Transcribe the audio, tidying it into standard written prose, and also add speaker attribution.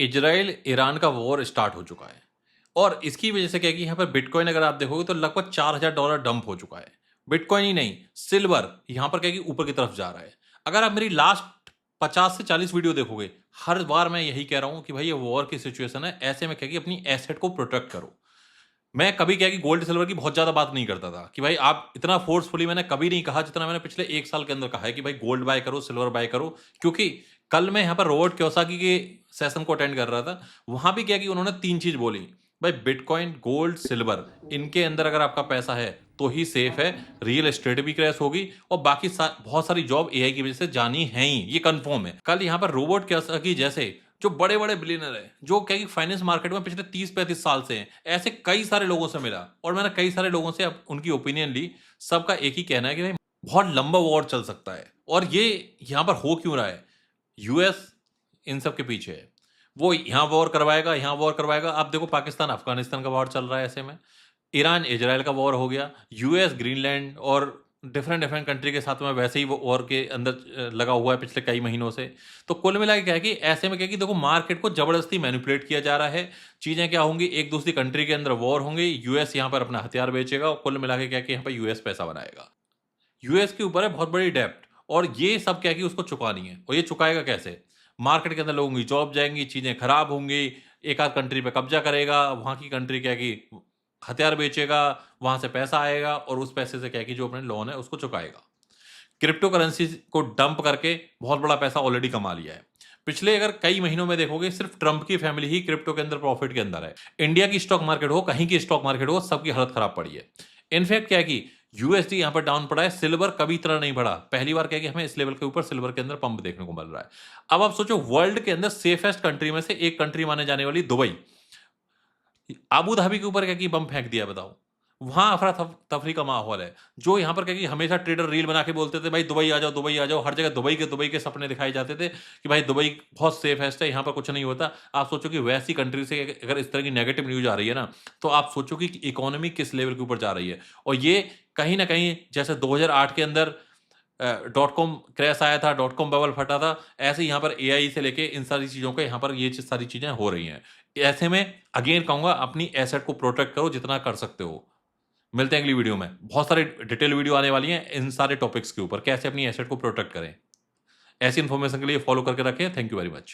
Speaker 1: Israel Iran का war start हो चुका है और इसकी वजह से क्या है कि यहाँ पर बिटकॉइन अगर आप देखोगे तो लगभग $4000 डंप हो चुका है। बिटकॉइन ही नहीं, सिल्वर यहाँ पर क्या है कि ऊपर की तरफ जा रहा है। अगर आप मेरी लास्ट 50 से 40 वीडियो देखोगे, हर बार मैं यही कह रहा हूँ कि भाई ये वॉर की सिचुएशन है, ऐसे में क्या है कि अपनी एसेट को प्रोटेक्ट करो। मैं कभी क्या है कि गोल्ड सिल्वर की बहुत ज्यादा बात नहीं करता था कि भाई आप इतना फोर्सफुली मैंने कभी नहीं कहा जितना मैंने पिछले 1 साल के अंदर कहा है कि भाई गोल्ड बाय करो, सिल्वर बाय करो। क्योंकि कल मैं यहाँ पर रॉबर्ट कियोसाकी के सेशन को अटेंड कर रहा था, वहां भी क्या कि उन्होंने 3 चीज बोली। भाई बिटकॉइन, गोल्ड, सिल्वर, इनके अंदर अगर आपका पैसा है तो ही सेफ है। रियल एस्टेट भी क्रैश होगी और बाकी बहुत सारी जॉब एआई की वजह से जानी है ही, ये कंफर्म है। कल यहाँ पर रोबोट कियोसाकी जैसे जो बड़े बड़े बिलियनर है, जो क्या कि फाइनेंस मार्केट में पिछले 30-35 साल से हैं, ऐसे कई सारे लोगों से मिला और मैंने कई सारे लोगों से उनकी ओपिनियन ली। सबका एक ही कहना है कि भाई बहुत लंबा वॉर चल सकता है और ये यहाँ पर हो क्यों रहा है। यूएस इन सब के पीछे है, वो यहाँ वॉर करवाएगा, यहाँ वॉर करवाएगा। आप देखो पाकिस्तान अफगानिस्तान का वॉर चल रहा है, ऐसे में ईरान इजराइल का वॉर हो गया, यूएस ग्रीनलैंड और डिफरेंट डिफरेंट कंट्री के साथ में वैसे ही वो वॉर के अंदर लगा हुआ है पिछले कई महीनों से। तो कुल मिला के क्या है कि ऐसे में क्या है कि देखो मार्केट को जबरदस्ती मैनिपुलेट किया जा रहा है। चीजें क्या होंगी, एक दूसरी कंट्री के अंदर वॉर होंगे, यूएस यहाँ पर अपना हथियार बेचेगा और कुल मिला के क्या है कि यहाँ पर यूएस पैसा बनाएगा। यूएस के ऊपर है बहुत बड़ी डेप्ट और ये सब क्या है कि उसको चुकानी है। और ये चुकाएगा कैसे? मार्केट के अंदर लोगों की जॉब जाएंगी, चीजें खराब होंगी, एक आध कंट्री पे कब्जा करेगा, वहां की कंट्री क्या है कि हथियार बेचेगा, वहां से पैसा आएगा और उस पैसे से क्या है कि जो अपने लोन है उसको चुकाएगा। क्रिप्टो करेंसी को डंप करके बहुत बड़ा पैसा ऑलरेडी कमा लिया है। पिछले अगर कई महीनों में देखोगे, सिर्फ ट्रंप की फैमिली ही क्रिप्टो के अंदर प्रॉफिट के अंदर है। इंडिया की स्टॉक मार्केट हो, कहीं की स्टॉक मार्केट हो, सबकी हालत खराब पड़ी है। इनफैक्ट क्या है कि यूएसडी यहाँ पर डाउन पड़ा है, सिल्वर कभी इतना नहीं बढ़ा। पहली बार क्या है कि हमें इस लेवल के ऊपर सिल्वर के अंदर पंप देखने को मिल रहा है। अब आप सोचो, वर्ल्ड के अंदर सेफेस्ट कंट्री में से एक कंट्री माने जाने वाली दुबई, आबू धाबी के ऊपर क्या कि बम फेंक दिया, बताओ। वहां अफरा तफरी का माहौल है। जो यहाँ पर क्या कि हमेशा ट्रेडर रील बना के बोलते थे भाई दुबई आ जाओ, दुबई आ जाओ, हर जगह दुबई के सपने दिखाए जाते थे कि भाई दुबई बहुत सेफ है, यहाँ पर कुछ नहीं होता। आप सोचो कि वैसी कंट्री से अगर इस तरह की नेगेटिव न्यूज आ रही है ना, तो आप सोचो कि इकोनॉमी किस लेवल के ऊपर जा रही है। और ये कहीं ना कहीं जैसे 2008 के अंदर डॉट कॉम क्रैश आया था, डॉट कॉम बबल फटा था, ऐसे यहाँ पर एआई से लेके इन सारी चीजों के यहाँ पर ये सारी चीजें हो रही हैं। ऐसे में अगेन कहूंगा, अपनी एसेट को प्रोटेक्ट करो जितना कर सकते हो। मिलते हैं अगली वीडियो में, बहुत सारे डिटेल वीडियो आने वाली हैं इन सारे टॉपिक्स के ऊपर, कैसे अपनी एसेट को प्रोटेक्ट करें। ऐसी इन्फॉर्मेशन के लिए फॉलो करके रखें। Thank you very much.